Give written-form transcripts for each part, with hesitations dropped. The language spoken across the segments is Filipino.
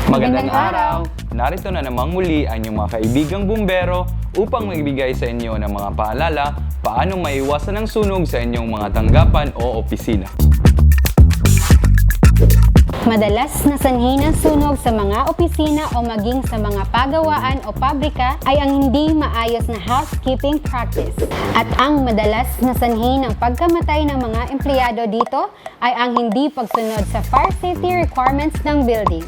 Magandang araw! Narito na namang muli ang inyong mga kaibigang bumbero upang magbigay sa inyo ng mga paalala paano maiwasan ang sunog sa inyong mga tanggapan o opisina. Madalas na sanhi ng sunog sa mga opisina o maging sa mga pagawaan o pabrika ay ang hindi maayos na housekeeping practice. At ang madalas na sanhi ng pagkamatay ng mga empleyado dito ay ang hindi pagsunod sa fire safety requirements ng building.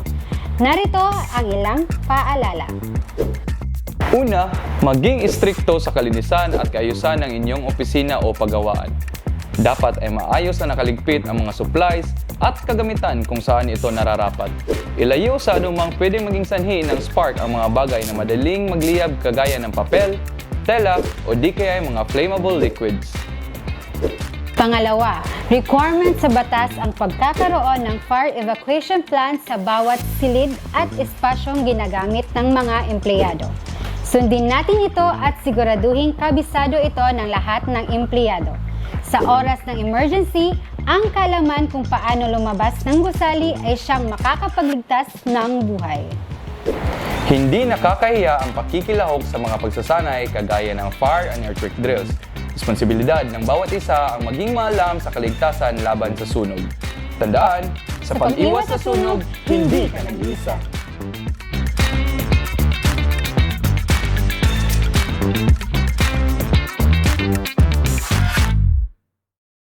Narito ang ilang paalala. Una, maging istrikto sa kalinisan at kaayusan ng inyong opisina o pagawaan. Dapat ay maayos na nakaligpit ang mga supplies at kagamitan kung saan ito nararapat. Ilayo sa anumang pwedeng maging sanhi ng spark ang mga bagay na madaling magliyab kagaya ng papel, tela o di kaya mga flammable liquids. Pangalawa, requirement sa batas ang pagkakaroon ng fire evacuation plan sa bawat silid at espasyong ginagamit ng mga empleyado. Sundin natin ito at siguraduhin kabisado ito ng lahat ng empleyado. Sa oras ng emergency, ang kaalaman kung paano lumabas ng gusali ay siyang makakapagligtas ng buhay. Hindi nakakahiya ang pakikilahok sa mga pagsasanay kagaya ng fire and earthquake drills. Responsibilidad ng bawat isa ang maging maalam sa kaligtasan laban sa sunog. Tandaan, sa pag-iwas sa sunog, hindi ka nag-iisa.